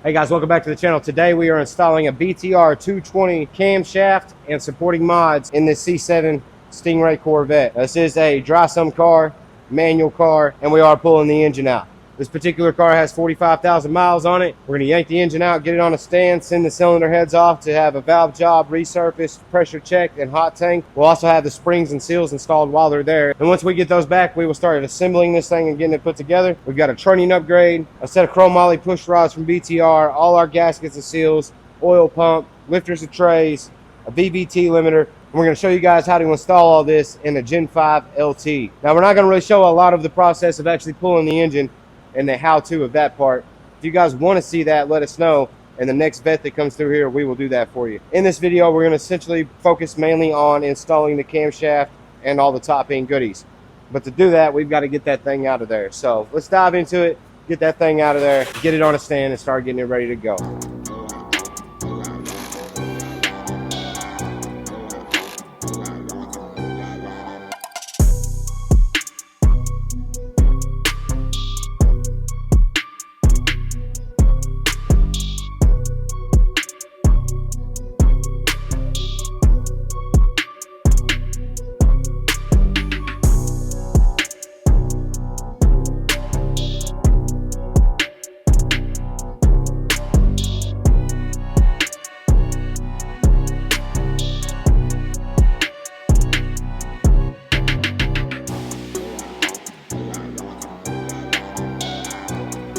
Hey guys, welcome back to the channel. Today we are installing a BTR 220 camshaft and supporting mods in this C7 Stingray Corvette. This is a dry sump car, manual car, and we are pulling the engine out. This particular car has 45,000 miles on it. We're going to yank the engine out, get it on a stand, send the cylinder heads off to have a valve job resurfaced, pressure checked, and hot tank. We'll also have the springs and seals installed while they're there. And once we get those back, we will start assembling this thing and getting it put together. We've got a trunnion upgrade, a set of chromoly push rods from BTR, all our gaskets and seals, oil pump, lifters and trays, a VVT limiter. And we're going to show you guys how to install all this in a Gen 5 LT. Now, we're not going to really show a lot of the process of actually pulling the engine and the how-to of that part. If you guys want to see that, let us know, and the next vet that comes through here, we will do that for you. In this video, we're going to essentially focus mainly on installing the camshaft and all the top end goodies. But to do that, we've got to get that thing out of there. So let's dive into it, get that thing out of there, get it on a stand, and start getting it ready to go.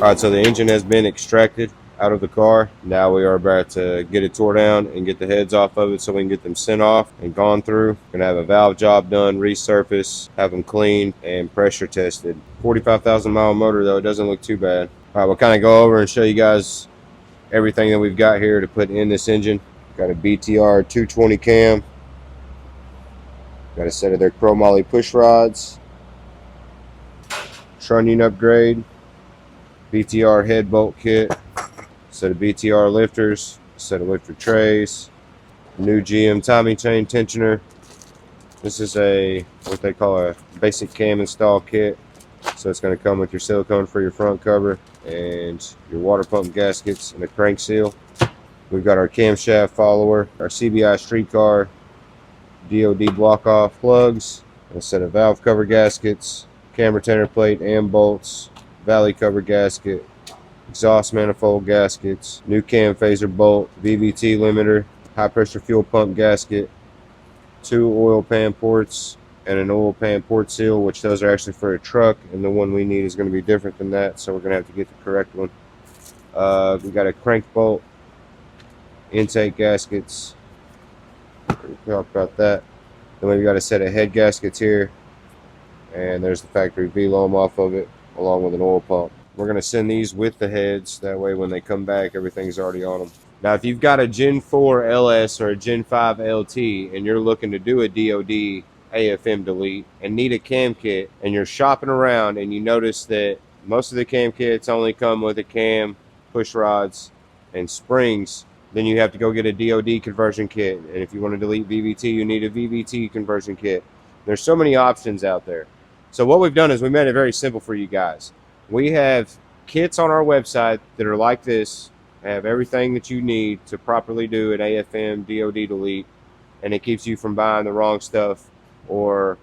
All right, so the engine has been extracted out of the car. Now we are about to get it tore down and get the heads off of it so we can get them sent off and gone through. We're gonna have a valve job done, resurface, have them cleaned and pressure tested. 45,000 mile motor though, it doesn't look too bad. All right, we'll kind of go over and show you guys everything that we've got here to put in this engine. Got a BTR 220 cam. Got a set of their chromoly push rods. Trunnion upgrade. BTR head bolt kit, set of BTR lifters, set of lifter trays, new GM timing chain tensioner. This is a what they call a basic cam install kit. So it's going to come with your silicone for your front cover and your water pump gaskets and a crank seal. We've got our camshaft follower, our CBI streetcar, DOD block off plugs, a set of valve cover gaskets, cam retainer plate and bolts, valley cover gasket, exhaust manifold gaskets, new cam phaser bolt, VVT limiter, high pressure fuel pump gasket, 2 oil pan ports, and an oil pan port seal, which those are actually for a truck, and the one we need is going to be different than that, so we're going to have to get the correct one. We got a crank bolt, intake gaskets, we talked about that. Then we've got a set of head gaskets here, and there's the factory V-loam off of it, along with an oil pump. We're going to send these with the heads, that way when they come back everything's already on them. Now if you've got a Gen 4 LS or a Gen 5 LT and you're looking to do a DOD AFM delete and need a cam kit, and you're shopping around and you notice that most of the cam kits only come with a cam, push rods, and springs, then you have to go get a DOD conversion kit. And if you want to delete VVT, you need a VVT conversion kit. There's so many options out there. So what we've done is we made it very simple for you guys. We have kits on our website that are like this, have everything that you need to properly do an AFM DOD delete, and it keeps you from buying the wrong stuff or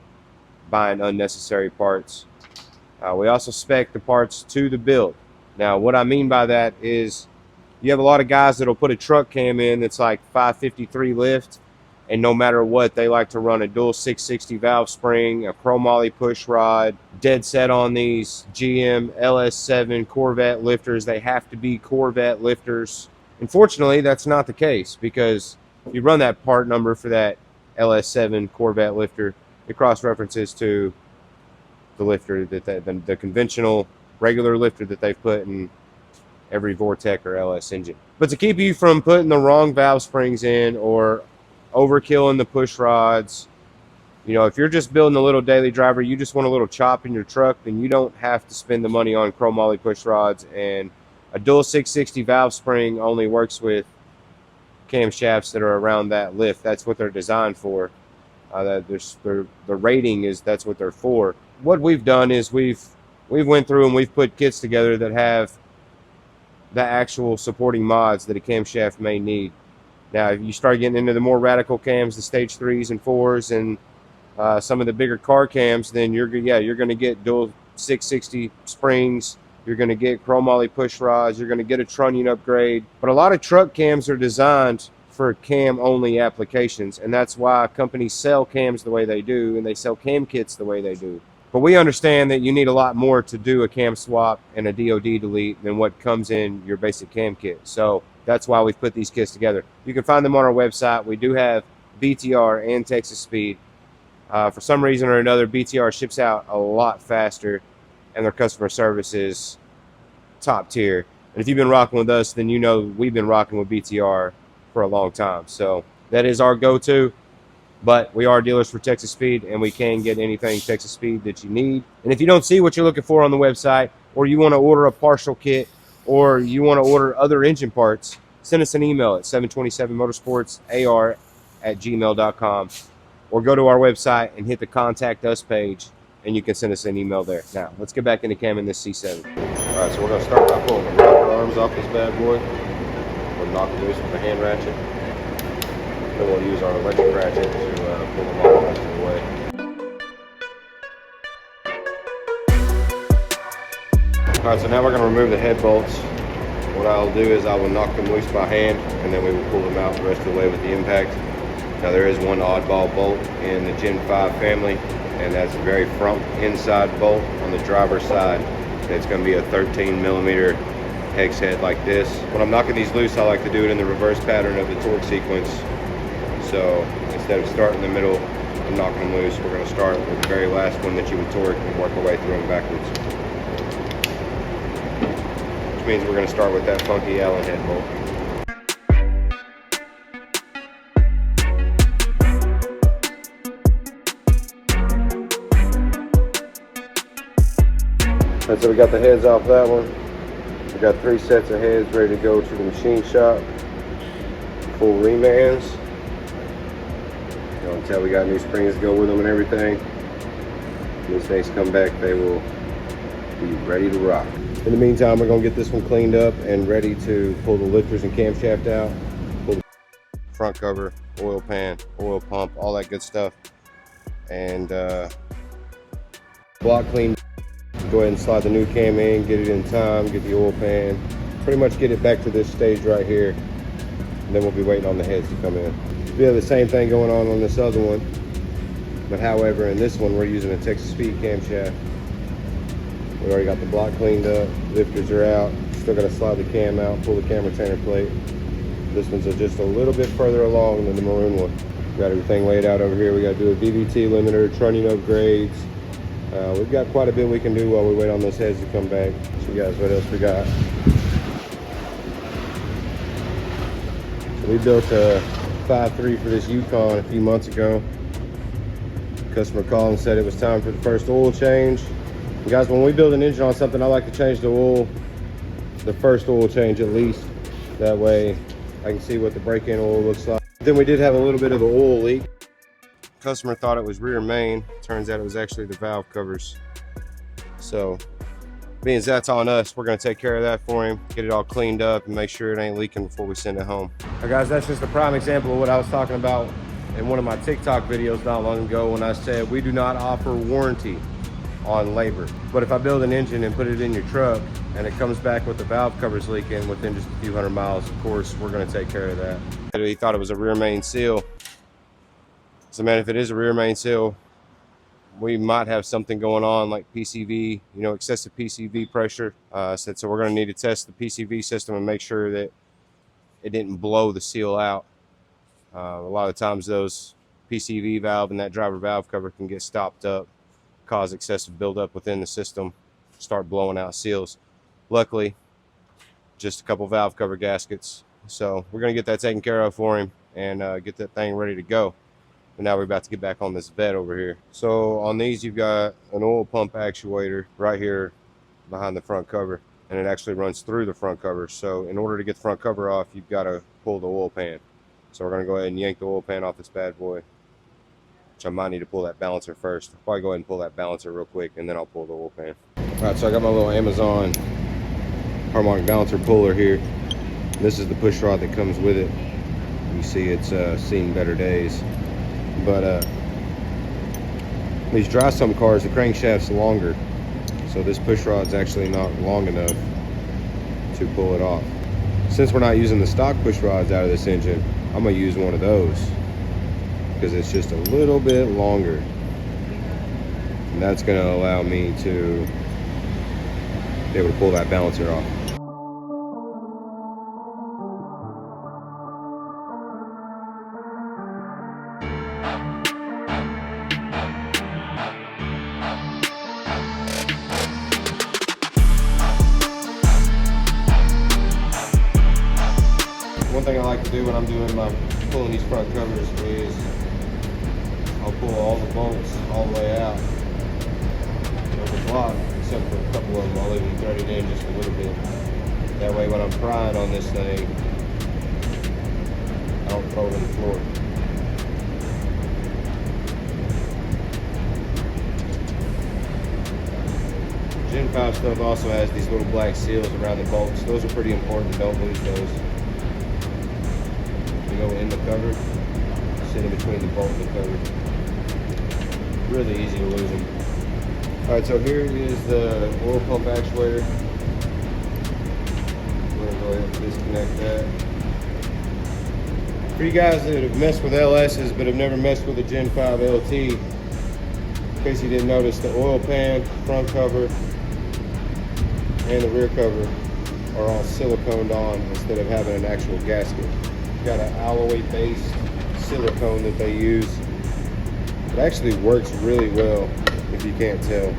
buying unnecessary parts. We also spec the parts to the build. Now what I mean by that is you have a lot of guys that'll put a truck cam in that's like 553 lift, and no matter what, they like to run a dual 660 valve spring, a chromoly push rod, dead set on these GM LS7 Corvette lifters. They have to be Corvette lifters. Unfortunately, that's not the case, because if you run that part number for that LS7 Corvette lifter, it cross-references to the lifter, that the conventional regular lifter that they've put in every Vortec or LS engine. But to keep you from putting the wrong valve springs in or overkilling the push rods, you know, if you're just building a little daily driver, you just want a little chop in your truck, then you don't have to spend the money on chromoly push rods. And a dual 660 valve spring only works with camshafts that are around that lift. That's what they're designed for. The rating is that's what they're for. What we've done is we've went through and we've put kits together that have the actual supporting mods that a camshaft may need. Now, if you start getting into the more radical cams, the stage 3s and 4s, and some of the bigger car cams, then you're going to get dual 660 springs. You're going to get chromoly push rods. You're going to get a trunnion upgrade. But a lot of truck cams are designed for cam only applications, and that's why companies sell cams the way they do, and they sell cam kits the way they do. But we understand that you need a lot more to do a cam swap and a DOD delete than what comes in your basic cam kit. So that's why we've put these kits together. You can find them on our website. We do have BTR and Texas Speed. For some reason or another, BTR ships out a lot faster, and their customer service is top tier. And if you've been rocking with us, then you know we've been rocking with BTR for a long time. So that is our go-to. But we are dealers for Texas Speed, and we can get anything Texas Speed that you need. And if you don't see what you're looking for on the website, or you want to order a partial kit, or you want to order other engine parts, send us an email at 727motorsportsar@gmail.com, or go to our website and hit the Contact Us page, and you can send us an email there. Now, let's get back into camming this C7. All right, so we're going to start by pulling the rocker arms off this bad boy. We'll knock them loose with the hand ratchet. Then we'll use our electric ratchet to pull them all the rest of the way. Alright, so now we're going to remove the head bolts. What I'll do is I will knock them loose by hand, and then we will pull them out the rest of the way with the impact. Now there is one oddball bolt in the Gen 5 family, and that's a very front inside bolt on the driver's side. It's going to be a 13mm hex head like this. When I'm knocking these loose, I like to do it in the reverse pattern of the torque sequence. So instead of starting in the middle and knocking them loose, we're going to start with the very last one that you would torque and work our way through them backwards. Which means we're going to start with that funky Allen head bolt. Right, so we got the heads off that one. We got 3 sets of heads ready to go to the machine shop. Full remans. Until we got new springs to go with them and everything. When these things come back, they will be ready to rock. In the meantime, we're going to get this one cleaned up and ready to pull the lifters and camshaft out. Pull the front cover, oil pan, oil pump, all that good stuff. And block cleaned. Go ahead and slide the new cam in, get it in time, get the oil pan. Pretty much get it back to this stage right here. And then we'll be waiting on the heads to come in. We have the same thing going on this other one, but however in this one we're using a Texas Speed camshaft. We already got the block cleaned up, lifters are out, still got to slide the cam out, pull the cam retainer plate. This one's just a little bit further along than the maroon one. Got everything laid out over here. We got to do a VVT limiter, trunnion upgrades. We've got quite a bit we can do while we wait on those heads to come back. So guys, what else we got? So we built a 5.3 for this Yukon a few months ago. Customer called and said it was time for the first oil change. And guys, when we build an engine on something, I like to change the oil, the first oil change at least. That way I can see what the break-in oil looks like. Then we did have a little bit of an oil leak. Customer thought it was rear main. Turns out it was actually the valve covers. So being that's on us, we're going to take care of that for him, get it all cleaned up and make sure it ain't leaking before we send it home. Now guys, that's just a prime example of what I was talking about in one of my TikTok videos not long ago when I said we do not offer warranty on labor. But if I build an engine and put it in your truck and it comes back with the valve covers leaking within just a few hundred miles, of course we're going to take care of that. He thought it was a rear main seal. So man, if it is a rear main seal, we might have something going on like PCV, you know, excessive PCV pressure. So we're going to need to test the PCV system and make sure that it didn't blow the seal out. A lot of times those PCV valve and that driver valve cover can get stopped up, cause excessive buildup within the system, start blowing out seals. Luckily, just a couple valve cover gaskets. So we're going to get that taken care of for him and get that thing ready to go. And now we're about to get back on this vet over here. So on these, you've got an oil pump actuator right here behind the front cover, and it actually runs through the front cover. So in order to get the front cover off, you've got to pull the oil pan. So we're going to go ahead and yank the oil pan off this bad boy, which I might need to pull that balancer first. I'll probably go ahead and pull that balancer real quick, and then I'll pull the oil pan. All right, so I got my little Amazon harmonic balancer puller here. This is the push rod that comes with it. You see it's seen better days. But these dry sump cars, the crankshaft's longer, so this push rod's actually not long enough to pull it off. Since we're not using the stock push rods out of this engine, I'm gonna use one of those because it's just a little bit longer, and that's gonna allow me to be able to pull that balancer off. One thing I like to do when I'm doing my pulling these front covers is I'll pull all the bolts all the way out of the block, except for a couple of them. I'll leave them threaded in just a little bit. That way when I'm prying on this thing, I don't throw it on the floor. Gen 5 stuff also has these little black seals around the bolts. Those are pretty important. Don't lose those. Go in the cover, sit in between the bolt and the cover. Really easy to lose them. Alright, so here is the oil pump actuator. I'm going to go ahead and disconnect that. For you guys that have messed with LS's but have never messed with a Gen 5 LT, in case you didn't notice, the oil pan, front cover, and the rear cover are all siliconed on instead of having an actual gasket. Got an alloy-based silicone that they use. It actually works really well, if you can't tell.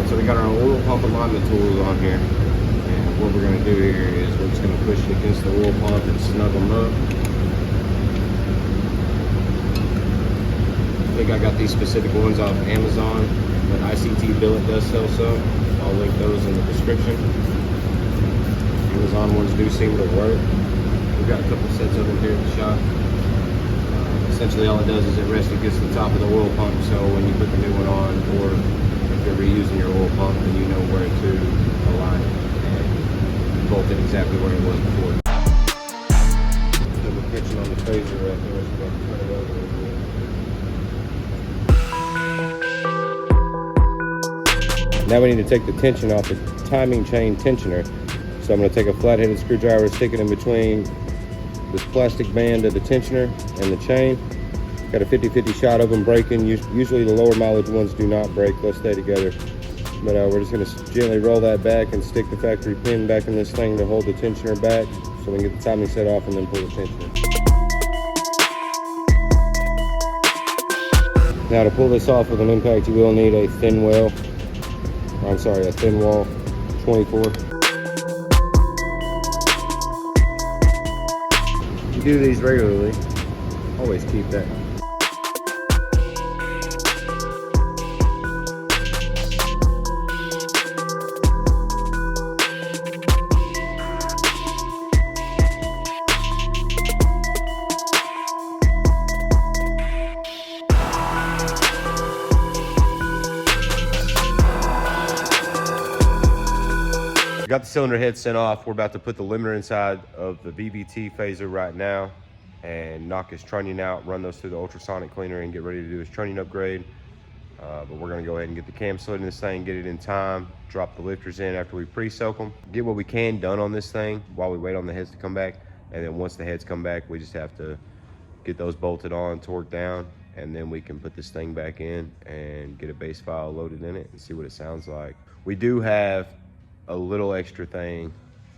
So we got our oil pump alignment tools on here, and what we're going to do here is we're just going to push it against the oil pump and snug them up. I think I got these specific ones off Amazon, but ICT Billet does sell some. I'll link those in the description. Amazon ones do seem to work. We've got a couple sets of them here at the shop. Essentially all it does is it rests against the top of the oil pump, so when you put the new one on, or if you're reusing your oil pump, then you know where to align it and bolt it exactly where it was before. Double pitching on the phaser right there, so I'm going to turn it over a little bit. Now we need to take the tension off the timing chain tensioner. So I'm going to take a flat-headed screwdriver, stick it in between this plastic band of the tensioner and the chain. Got a 50-50 shot of them breaking. Usually the lower mileage ones do not break, they'll stay together. But we're just going to gently roll that back and stick the factory pin back in this thing to hold the tensioner back so we can get the timing set off and then pull the tensioner. Now to pull this off with an impact, you will need a thin wall 24. If you do these regularly, always keep that. Got the cylinder head sent off. We're about to put the limiter inside of the VVT phaser right now and knock his trunnion out, run those through the ultrasonic cleaner and get ready to do his trunnion upgrade. But we're gonna go ahead and get the cam slid in this thing, get it in time, drop the lifters in after we pre-soak them, get what we can done on this thing while we wait on the heads to come back. And then once the heads come back, we just have to get those bolted on, torqued down, and then we can put this thing back in and get a base file loaded in it and see what it sounds like. We do have a little extra thing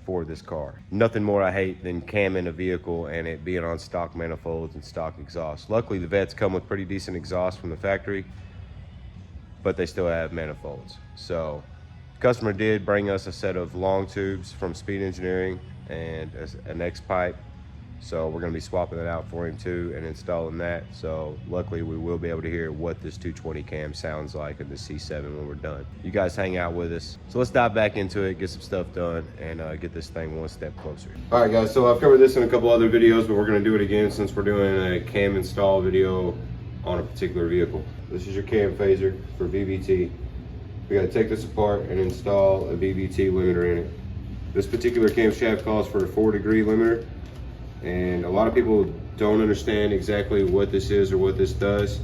for this car. Nothing more I hate than camming a vehicle and it being on stock manifolds and stock exhaust. Luckily the Vettes come with pretty decent exhaust from the factory, but they still have manifolds. So the customer did bring us a set of long tubes from Speed Engineering and an X pipe So we're going to be swapping it out for him too and installing that. So luckily we will be able to hear what this 220 cam sounds like in the C7 when we're done. You guys hang out with us. So let's dive back into it, get some stuff done, and get this thing one step closer. All right guys, so I've covered this in a couple other videos, but we're going to do it again since we're doing a cam install video on a particular vehicle. This is your cam phaser for VVT. We got to take this apart and install a VVT limiter in it. This particular camshaft calls for a 4-degree limiter, and a lot of people don't understand exactly what this is or what this does.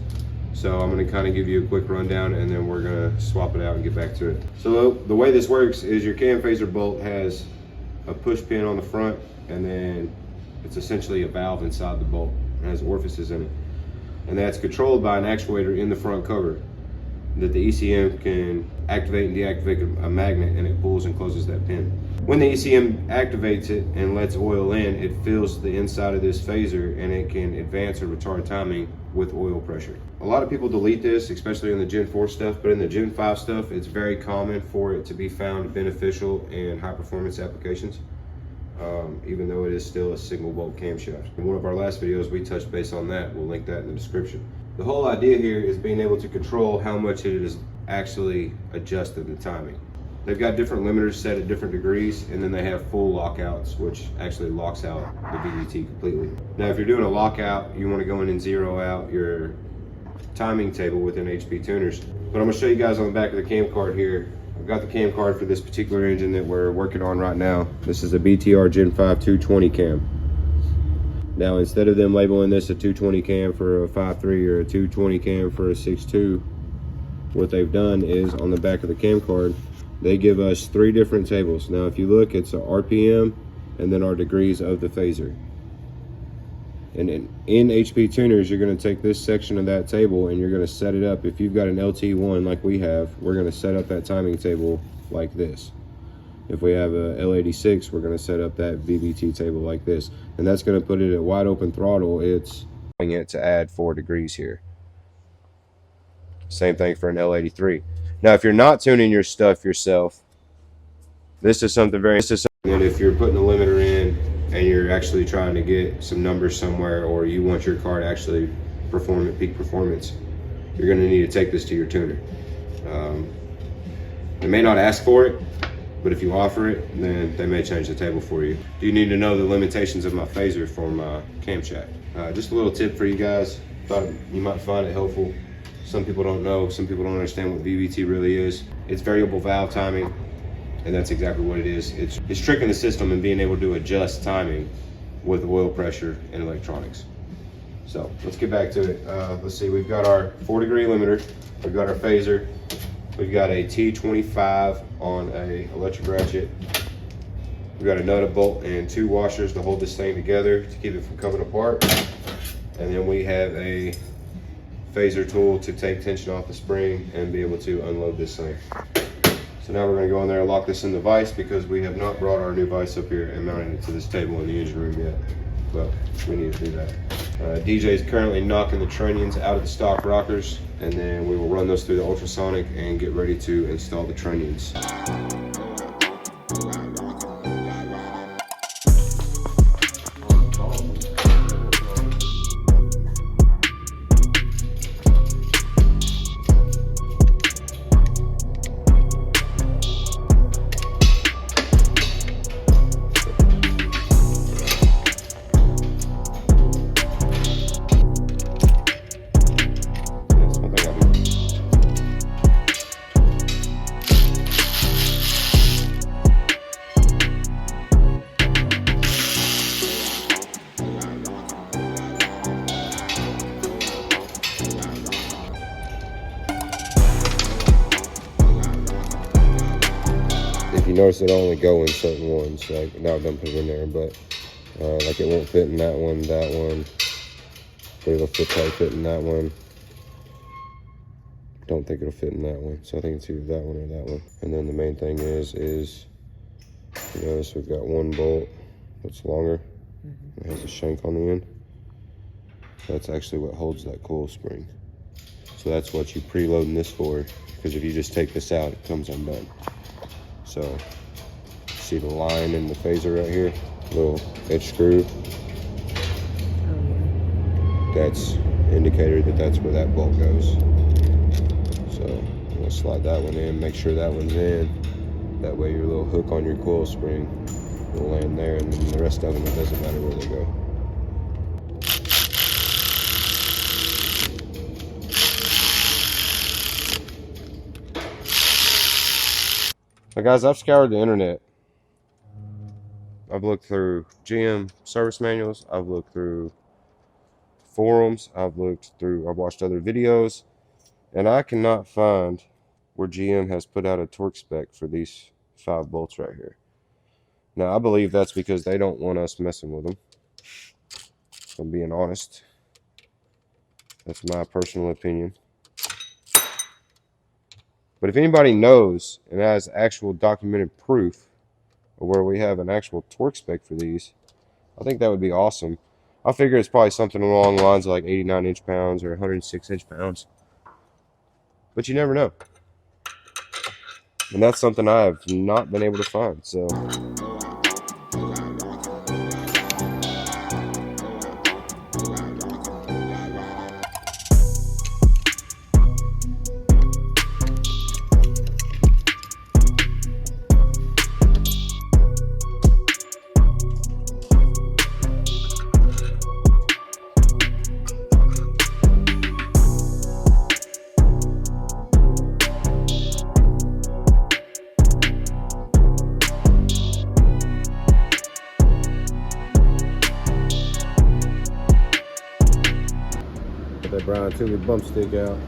So I'm going to kind of give you a quick rundown, and then we're going to swap it out and get back to it. So the way this works is your cam phaser bolt has a push pin on the front, and then it's essentially a valve inside the bolt. It has orifices in it, and that's controlled by an actuator in the front cover that the ECM can activate and deactivate a magnet, and it pulls and closes that pin. When the ECM activates it and lets oil in, it fills the inside of this phaser, and it can advance or retard timing with oil pressure. A lot of people delete this, especially in the Gen 4 stuff, but in the Gen 5 stuff, it's very common for it to be found beneficial in high performance applications, even though it is still a single bolt camshaft. In one of our last videos, we touched base on that. We'll link that in the description. The whole idea here is being able to control how much it is actually adjusted the timing. They've got different limiters set at different degrees, and then they have full lockouts, which actually locks out the VVT completely. Now, if you're doing a lockout, you want to go in and zero out your timing table within HP tuners. But I'm going to show you guys on the back of the cam card here. I've got the cam card for this particular engine that we're working on right now. This is a BTR Gen 5 220 cam. Now, instead of them labeling this a 220 cam for a 5.3 or a 220 cam for a 6.2, what they've done is on the back of the cam card, they give us 3 different tables. Now, if you look, it's a RPM and then our degrees of the phaser. And in HP tuners, you're going to take this section of that table and you're going to set it up. If you've got an LT1 like we have, we're going to set up that timing table like this. If we have a L86, we're going to set up that VVT table like this, and that's going to put it at wide open throttle. It's going it to add 4 degrees here. Same thing for an L83. Now, if you're not tuning your stuff yourself, this is something that if you're putting a limiter in and you're actually trying to get some numbers somewhere, or you want your car to actually perform at peak performance, you're going to need to take this to your tuner. They may not ask for it, but if you offer it, then they may change the table for you. Do you need to know the limitations of my phaser for my camshaft? Just a little tip for you guys. Thought you might find it helpful. Some people don't know, some people don't understand what VVT really is. It's variable valve timing, and that's exactly what it is. It's tricking the system and being able to adjust timing with oil pressure and electronics. So let's get back to it. Let's see, we've got our 4-degree limiter, we've got our phaser, we've got a T25 on a electric ratchet. We've got a nut, a bolt, and 2 washers to hold this thing together to keep it from coming apart. And then we have a phaser tool to take tension off the spring and be able to unload this thing. So now we're going to go in there and lock this in the vise, because we have not brought our new vise up here and mounted it to this table in the engine room yet. But we need to do that. DJ is currently knocking the trunnions out of the stock rockers, and then we will run those through the ultrasonic and get ready to install the trunnions. Notice it only go in certain ones. Like, now I'm gonna put it in there, but like it won't fit in that one, but it'll probably fit in that one. Don't think it'll fit in that one, so I think it's either that one or that one. And then the main thing is you notice we've got one bolt that's longer. It has a shank on the end. That's actually what holds that coil spring. So that's what you preloading this for, because if you just take this out, it comes undone. So, see the line in the phaser right here, little edge screw. that's indicator that that's where that bolt goes. So I'm gonna slide that one in, make sure that one's in. That way your little hook on your coil spring will land there, and then the rest of them, it doesn't matter where they go. Now guys, I've scoured the internet. I've looked through GM service manuals, I've looked through forums, I've watched other videos, and I cannot find where GM has put out a torque spec for these 5 bolts right here. Now I believe that's because they don't want us messing with them, if I'm being honest. That's my personal opinion. But if anybody knows and has actual documented proof of where we have an actual torque spec for these, I think that would be awesome. I figure it's probably something along the lines of like 89 inch-pounds or 106 inch-pounds. But you never know. And that's something I have not been able to find, so. That brown Tooley bump stick out.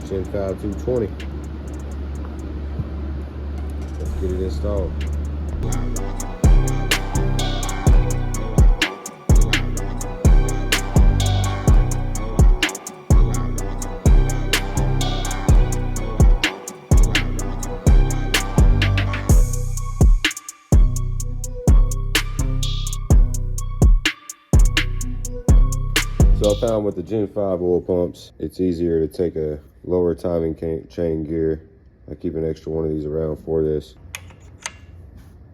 Gen 5 220. Let's get it installed. So I found with the Gen 5 oil pumps, it's easier to take a lower timing chain gear. I keep an extra one of these around for this.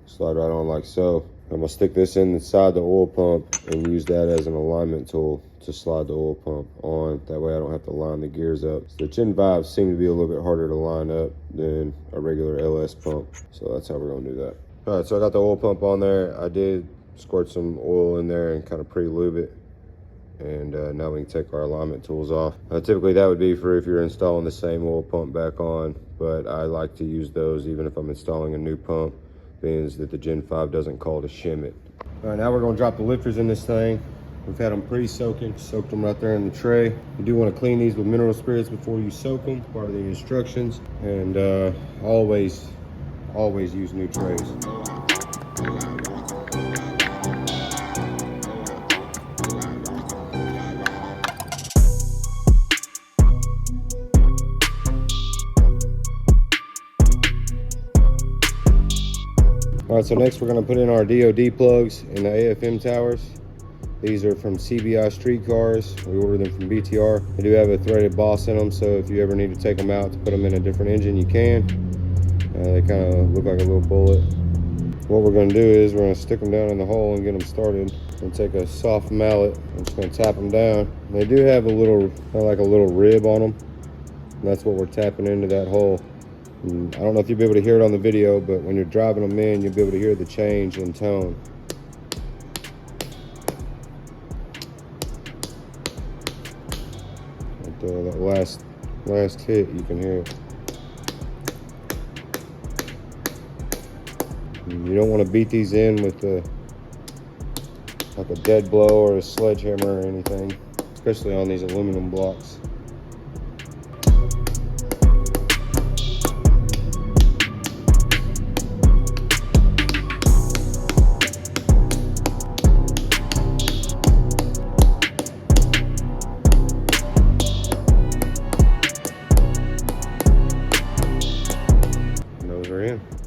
Slide right on like so. I'm gonna stick this inside the oil pump and use that as an alignment tool to slide the oil pump on. That way I don't have to line the gears up. So the Gen 5s seem to be a little bit harder to line up than a regular LS pump. So that's how we're gonna do that. All right, so I got the oil pump on there. I did squirt some oil in there and kind of pre-lube it. And now we can take our alignment tools off. Typically that would be for if you're installing the same oil pump back on, but I like to use those even if I'm installing a new pump, being that the Gen 5 doesn't call to shim it. All right, now we're gonna drop the lifters in this thing. We've had them pre-soaking, soaked them right there in the tray. You do wanna clean these with mineral spirits before you soak them, part of the instructions. And always use new trays. All right, so next we're gonna put in our DOD plugs in the AFM towers. These are from CBI streetcars. We ordered them from BTR. They do have a threaded boss in them, so if you ever need to take them out to put them in a different engine, you can. They kind of look like a little bullet. What we're gonna do is we're gonna stick them down in the hole and get them started. And take a soft mallet, I'm just gonna tap them down. They do have a little, kind of like a little rib on them. And that's what we're tapping into that hole. And I don't know if you'll be able to hear it on the video, but when you're driving them in, you'll be able to hear the change in tone. That last hit, you can hear it. And you don't want to beat these in with like a dead blow or a sledgehammer or anything, especially on these aluminum blocks.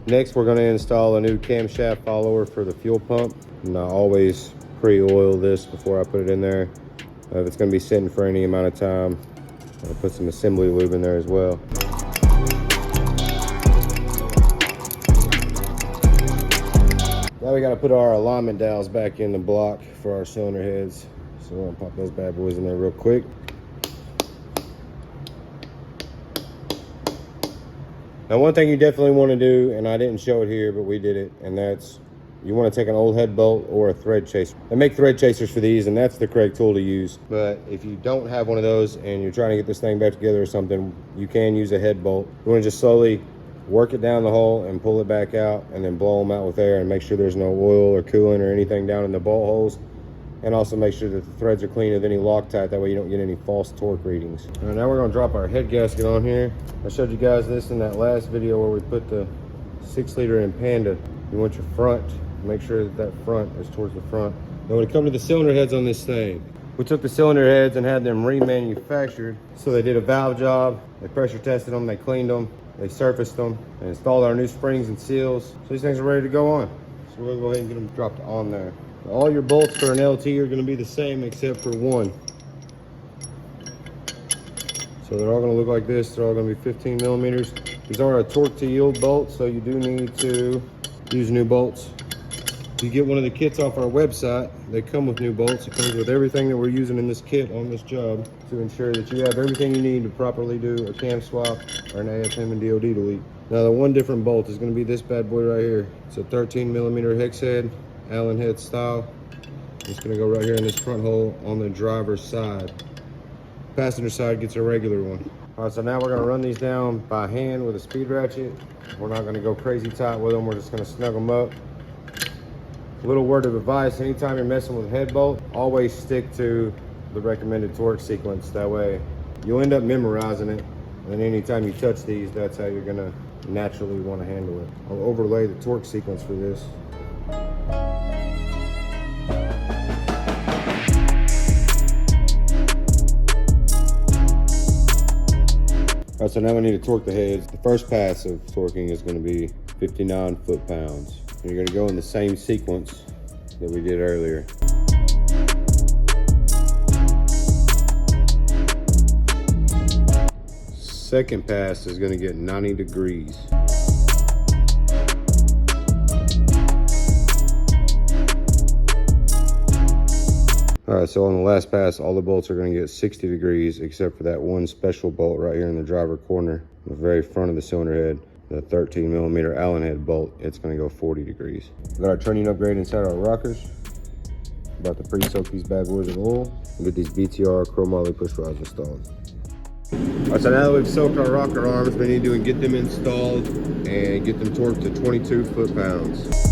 Next, we're going to install a new camshaft follower for the fuel pump. And I always pre-oil this before I put it in there. If it's going to be sitting for any amount of time, I'll put some assembly lube in there as well. Now we got to put our alignment dowels back in the block for our cylinder heads. So we're gonna pop those bad boys in there real quick. Now one thing you definitely want to do, and I didn't show it here, but we did it, and that's you want to take an old head bolt or a thread chaser. They make thread chasers for these, and that's the correct tool to use. But if you don't have one of those and you're trying to get this thing back together or something, you can use a head bolt. You want to just slowly work it down the hole and pull it back out, and then blow them out with air and make sure there's no oil or coolant or anything down in the bolt holes. And also make sure that the threads are clean of any Loctite, that way you don't get any false torque readings. All right, now we're gonna drop our head gasket on here. I showed you guys this in that last video where we put the 6-liter in Panda. You want your front, make sure that that front is towards the front. Now when it comes to the cylinder heads on this thing, we took the cylinder heads and had them remanufactured. So they did a valve job, they pressure tested them, they cleaned them, they surfaced them, and installed our new springs and seals. So these things are ready to go on. So we'll go ahead and get them dropped on there. All your bolts for an LT are going to be the same except for one. So they're all going to look like this. They're all going to be 15 millimeters. These are a torque to yield bolt, so you do need to use new bolts. If you get one of the kits off our website, they come with new bolts. It comes with everything that we're using in this kit on this job to ensure that you have everything you need to properly do a cam swap or an AFM and DOD delete. Now the one different bolt is going to be this bad boy right here. It's a 13 millimeter hex head, Allen head style. It's going to go right here in this front hole on the driver's side. Passenger side gets a regular one. All right, so now we're going to run these down by hand with a speed ratchet. We're not going to go crazy tight with them. We're just going to snug them up. A little word of advice: anytime you're messing with a head bolt, always stick to the recommended torque sequence. That way you'll end up memorizing it, and anytime you touch these, that's how you're going to naturally want to handle it. I'll overlay the torque sequence for this. All right, so now we need to torque the heads. The first pass of torquing is going to be 59 foot-pounds. You're going to go in the same sequence that we did earlier. Second pass is going to get 90 degrees. All right, so on the last pass, all the bolts are going to get 60 degrees, except for that one special bolt right here in the driver corner, the very front of the cylinder head, the 13 millimeter Allen head bolt. It's going to go 40 degrees. We got our training upgrade inside our rockers. About to pre-soak these bad boys in oil and get these BTR chromoly push rods installed. All right, so now that we've soaked our rocker arms, we need to get them installed and get them torqued to 22 foot-pounds.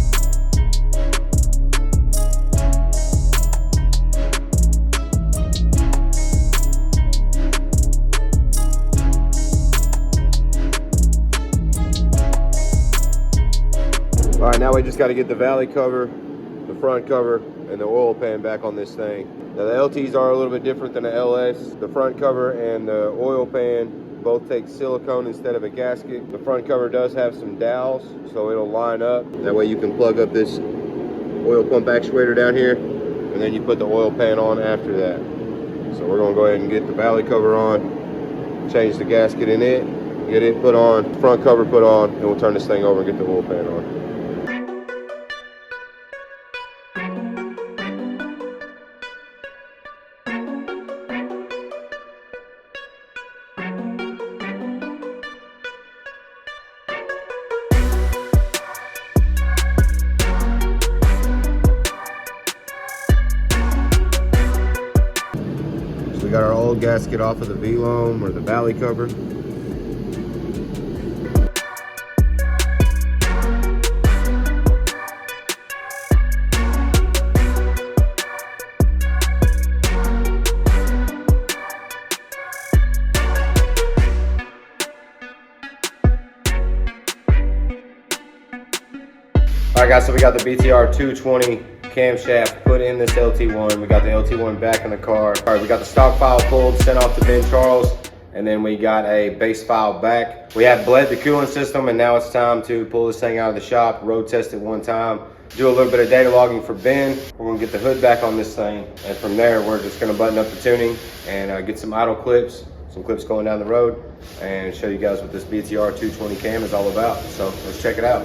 All right, now we just got to get the valley cover, the front cover, and the oil pan back on this thing. Now the LTs are a little bit different than the LS. The front cover and the oil pan both take silicone instead of a gasket. The front cover does have some dowels, so it'll line up. That way you can plug up this oil pump actuator down here, and then you put the oil pan on after that. So we're gonna go ahead and get the valley cover on, change the gasket in it, get it put on, front cover put on, and we'll turn this thing over and get the oil pan on. We got our old gasket off of the V-loam or the valley cover. All right guys, so we got the BTR 220 camshaft put in this LT1. We got the LT1 back in the car. All right, we got the stock file pulled, sent off to Ben Charles, and then we got a base file back. We have bled the coolant system, and now it's time to pull this thing out of the shop, road test it one time, do a little bit of data logging for Ben. We're gonna get the hood back on this thing, and from there, we're just gonna button up the tuning and get some idle clips, some clips going down the road, and show you guys what this BTR 220 cam is all about. So let's check it out.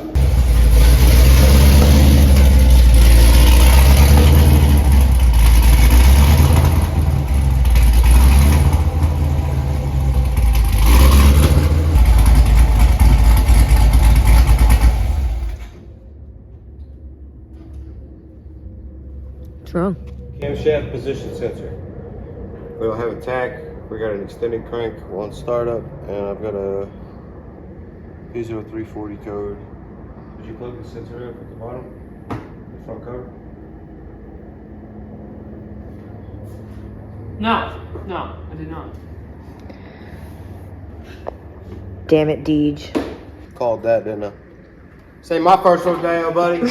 What's wrong? Camshaft position sensor. We don't have a tack. We got an extended crank on startup, and I've got a Piezo 340 code. Did you plug the sensor up at the bottom? The front cover? No, I did not. Damn it, Deej. Called that, didn't I? Say my first one down, buddy.